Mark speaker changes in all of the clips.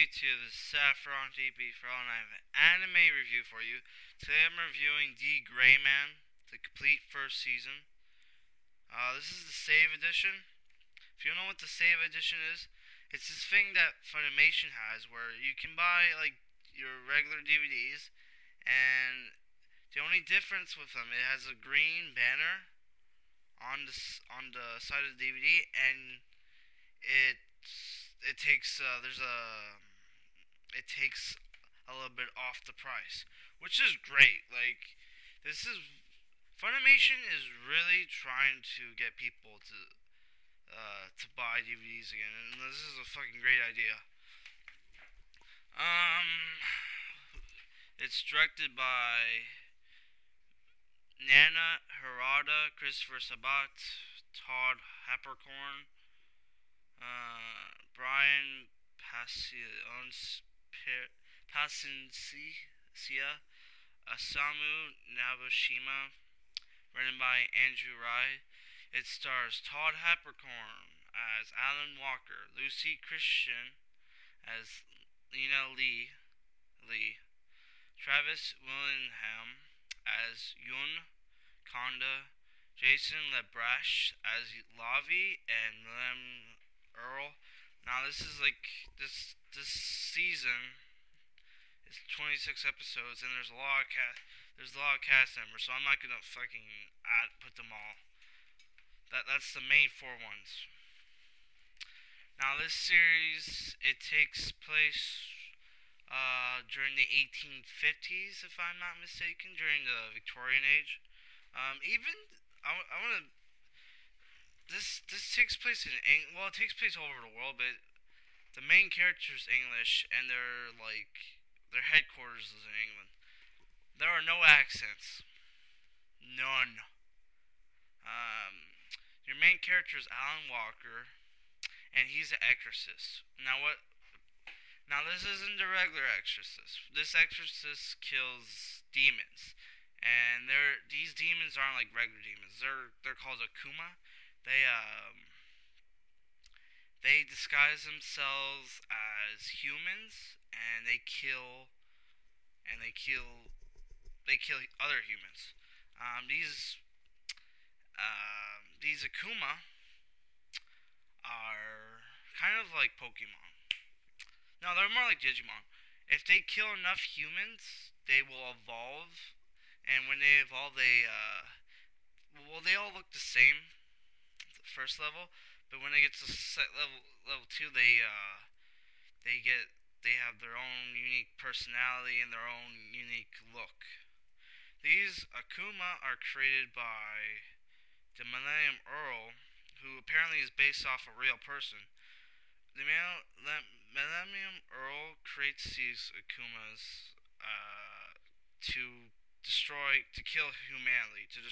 Speaker 1: YouTube, this is Saffron DB for all, and I have an anime review for you. Today I'm reviewing D.Grayman, the complete first season. This is the Save Edition. If you don't know what the Save Edition is, it's this thing that Funimation has where you can buy like your regular DVDs, and the only difference with them, it has a green banner on the side of the DVD, and it it takes there's a it takes a little bit off the price, which is great. Like, this is Funimation is really trying to get people to buy DVDs again, and this is a fucking great idea. Um, it's directed by Nana Harada, Christopher Sabat, Todd Hapercorn, Brian Pacincia, Asamu Nabashima, written by Andrew Rai. It stars Todd Hapercorn as Alan Walker, Lucy Christian as Lena Lee, Travis Willingham as Yun Konda, Jason LeBrash as Lavi, and William Earl. Now this season is 26 episodes, and there's a lot of cast members, so I'm not gonna fucking put them all. That's the main four ones. Now this series, it takes place during the 1850s, if I'm not mistaken, during the Victorian age. Even I want to. This takes place well, it takes place all over the world, but the main character is English, and their headquarters is in England. There are no accents, none. Your main character is Alan Walker, and he's an exorcist. Now this isn't the regular exorcist. This exorcist kills demons, and these demons aren't like regular demons. They're called akuma. They disguise themselves as humans, and they kill other humans. These akuma are kind of like Pokemon. No, they're more like Digimon. If they kill enough humans, they will evolve, and when they evolve, they all look the same at the first level, but when they get to level 2, they have their own unique personality and their own unique look. These Akuma are created by the Millennium Earl, who apparently is based off a real person. The Millennium Earl creates these Akumas to kill humanity, to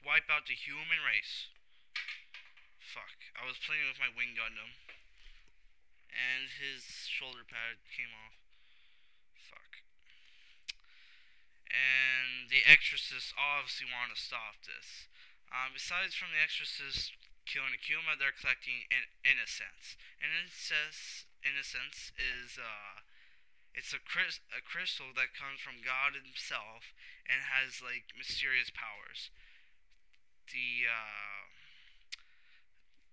Speaker 1: wipe out the human race. Fuck, I was playing with my Wing Gundam, and his shoulder pad came off. Fuck. And the Exorcists obviously want to stop this. Besides from the Exorcists killing Akuma, they're collecting innocence. Innocence is it's a crystal that comes from God Himself and has like mysterious powers. The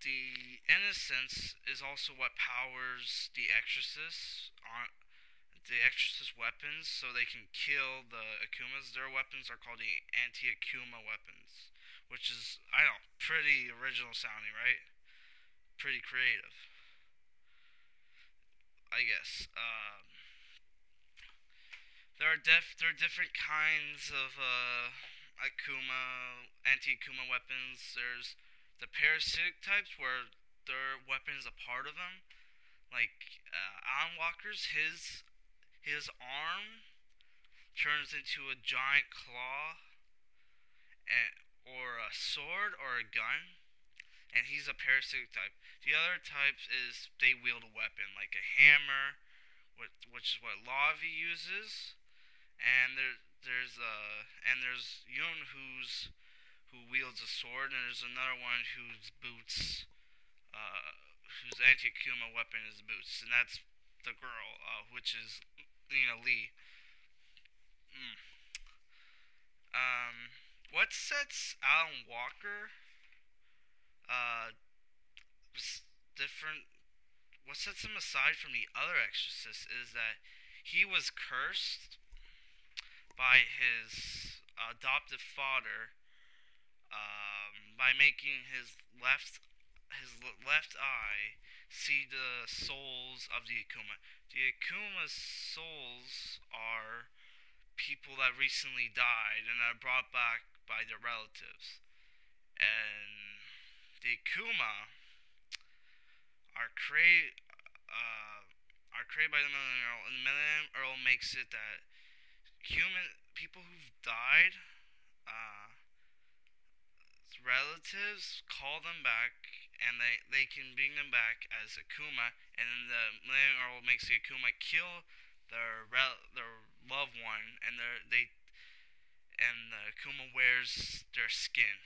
Speaker 1: the innocence is also what powers the Exorcist weapons, so they can kill the Akumas. Their weapons are called the anti-Akuma weapons, which is, I don't know, pretty original sounding, right? Pretty creative, I guess. There are different kinds of anti-Akuma weapons. There's the parasitic types where their weapon is a part of them. Like Alan Walker's, his arm turns into a giant claw, or a sword, or a gun, and he's a parasitic type. The other types is they wield a weapon like a hammer, which is what Lavi uses, and there's Yun who wields a sword, and there's another one whose anti-Akuma weapon is boots, and that's the girl, which is Lee. Mm. Um, what sets Alan Walker uh different? What sets him aside from the other exorcists is that he was cursed by his adoptive father by making his left eye see the souls of the Akuma. The Akuma's souls are people that recently died and are brought back by their relatives. And the Akuma are created by the Millennium Earl, and the Millennium Earl makes it that human people who've died, uh, relatives call them back, and they can bring them back as Akuma, and then the Millennium Earl makes the Akuma kill their loved one, and the Akuma wears their skin.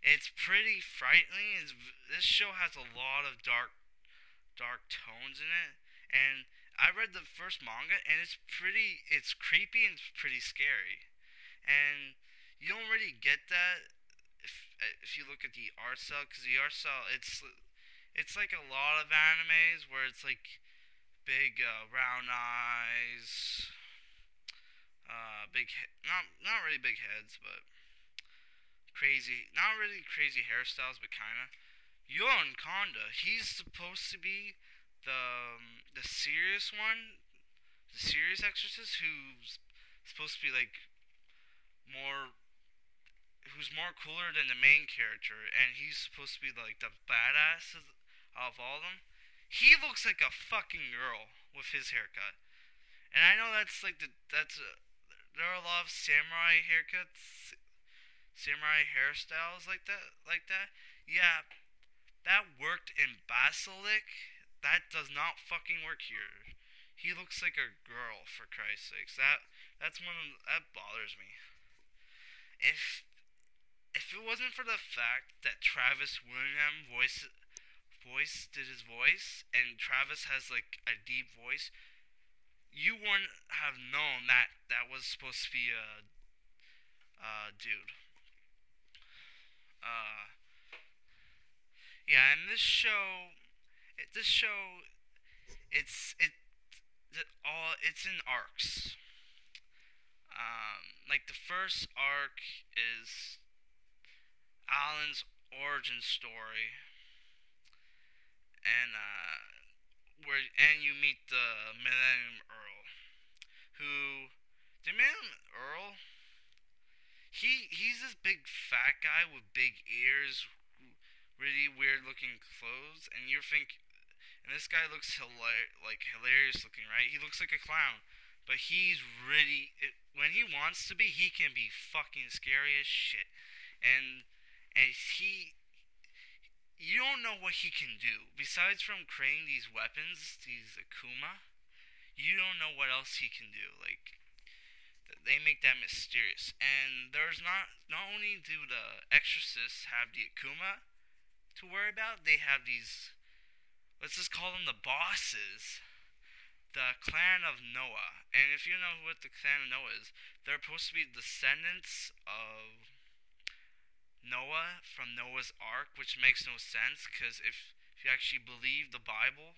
Speaker 1: It's pretty frightening. This show has a lot of dark tones in it, and I read the first manga, and it's creepy and it's pretty scary, and you don't really get that if you look at the art style, because the art style it's like a lot of animes where it's like big round eyes, not really big heads, but crazy, not really crazy hairstyles, but kinda. Yon Konda, he's supposed to be the serious one, the serious exorcist who's supposed to be like more, who's more cooler than the main character, and he's supposed to be like the badass of all of them. He looks like a fucking girl with his haircut, and I know that's like there are a lot of samurai haircuts, samurai hairstyles like that. Yeah, that worked in Basilic. That does not fucking work here. He looks like a girl, for Christ's sakes. That bothers me. If it wasn't for the fact that Travis Willingham did his voice, and Travis has like a deep voice, you wouldn't have known that was supposed to be a dude. Uh, yeah, and this show, it's in arcs. Like the first arc is Alan's origin story, and you meet the Millennium Earl, who the Millennium Earl, he's this big fat guy with big ears, really weird looking clothes, and and this guy looks hilarious looking, right? He looks like a clown, but when he wants to be, he can be fucking scary as shit, and you don't know what he can do besides from creating these weapons, these Akuma. You don't know what else he can do. Like they make that mysterious, and there's not only do the exorcists have the Akuma to worry about, they have these, let's just call them the bosses, the clan of Noah. And if you know what the clan of Noah is, they're supposed to be descendants of Noah from Noah's Ark, which makes no sense because if you actually believe the Bible,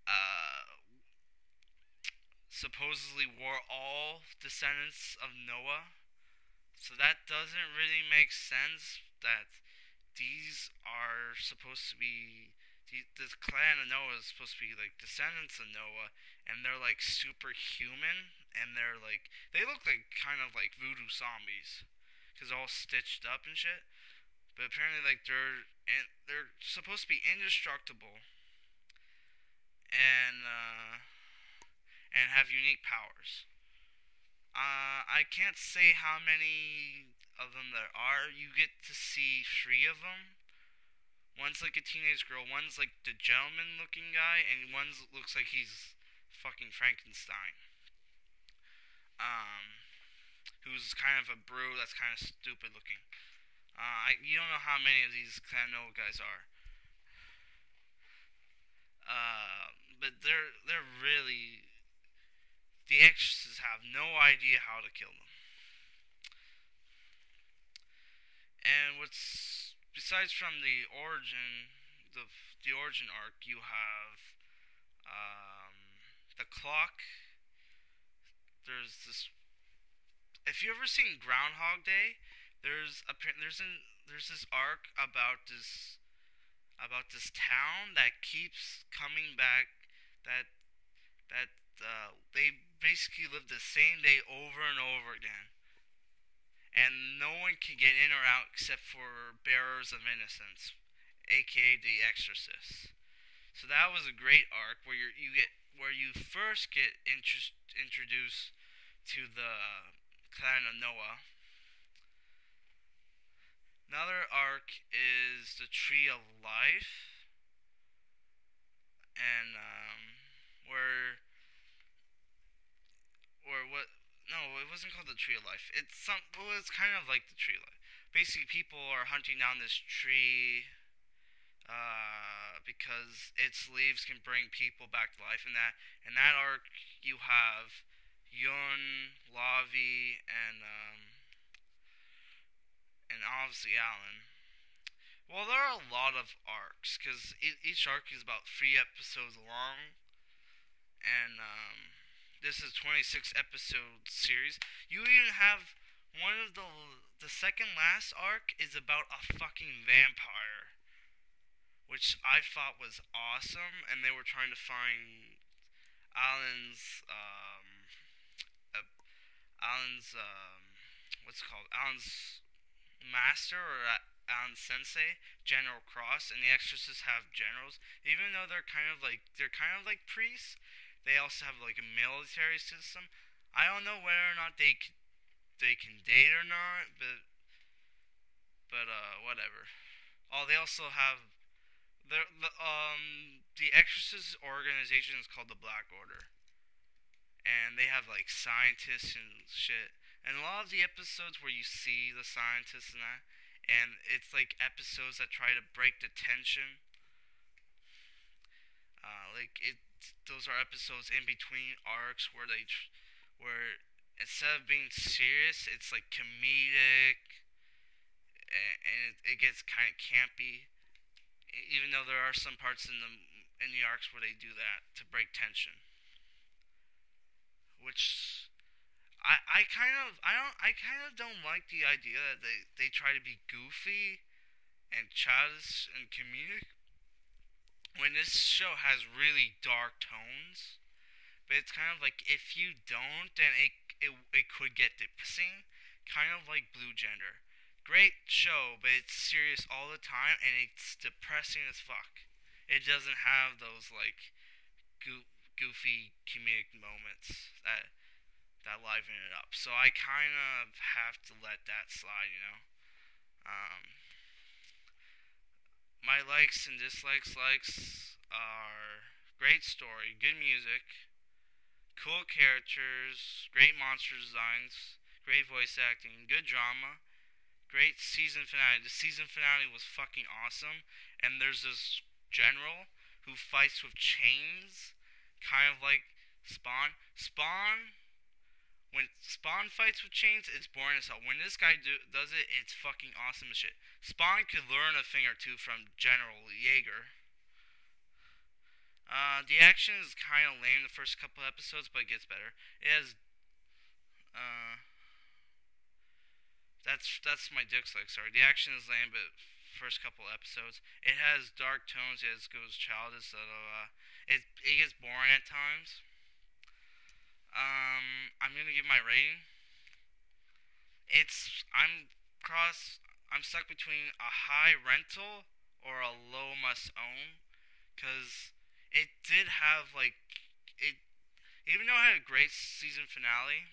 Speaker 1: uh, supposedly we're all descendants of Noah. So that doesn't really make sense that these are supposed to be, this clan of Noah is supposed to be like descendants of Noah, and they're like superhuman, and they look like kind of like voodoo zombies because they're all stitched up and shit. But apparently, like they're supposed to be indestructible, and have unique powers. I can't say how many of them there are. You get to see three of them. One's like a teenage girl, one's like the gentleman looking guy, and one looks like he's fucking Frankenstein. Um, who's kind of a brew that's kind of stupid looking. You don't know how many of these Clan Noah guys are. But have no idea how to kill them. And what's besides from the the origin arc, you have the clock. There's this. If you ever seen Groundhog Day, there's this arc about this town that keeps coming back. That they basically live the same day over and over again, and no one can get in or out except for bearers of innocence, aka the exorcists. So that was a great arc where you first get introduced to the clan of Noah. Another arc is the Tree of Life, and where what? No, it wasn't called the Tree of Life. Well, it's kind of like the Tree of Life. Basically, people are hunting down this tree because its leaves can bring people back to life. In that arc, you have Yun, Lavi, and obviously Alan. Well, there are a lot of arcs because each arc is about 3 episodes long, and this is 26 episode series. You even have one of the second last arc is about a fucking vampire, which I thought was awesome, and they were trying to find Alan's uh, Alan's what's it called Alan's master or Alan's sensei, General Cross, and the Exorcists have generals. Even though they're kind of like priests, they also have like a military system. I don't know whether or not they can date or not, but whatever. Oh, they also have the Exorcist organization is called the Black Order, and they have like scientists and shit. And a lot of the episodes where you see the scientists and that, and it's like episodes that try to break the tension. Like it, those are episodes in between arcs where instead of being serious, it's like comedic, and it gets kind of campy. Even though there are some parts in the arcs where they do that to break tension, which I kind of don't like the idea that they try to be goofy and childish and comedic when this show has really dark tones. But it's kind of like if you don't, then it could get depressing, kind of like Blue Gender. Great show, but it's serious all the time and it's depressing as fuck. It doesn't have those like goofy comedic moments that liven it up. So I kind of have to let that slide, you know. Um, my likes and dislikes are great story, good music, cool characters, great monster designs, great voice acting, good drama, great season finale. The season finale was fucking awesome, and there's this general who fights with chains, kind of like Spawn. When Spawn fights with chains, it's boring as hell. When this guy does it, it's fucking awesome as shit. Spawn could learn a thing or two from General Jaeger. The action is kind of lame the first couple episodes, but it gets better. It has, uh, that's my dislike. Sorry, the action is lame, but first couple episodes, it has dark tones. It goes childish. It gets boring at times. I'm gonna give my rating. It's I'm stuck between a high rental or a low must own, cause it did have like it even though it had a great season finale,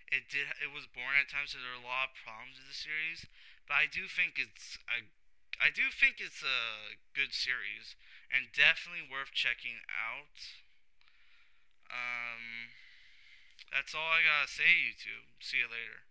Speaker 1: it was boring at times. So there are a lot of problems with the series, but I do think it's a good series and definitely worth checking out. Um, that's all I gotta say, YouTube. See you later.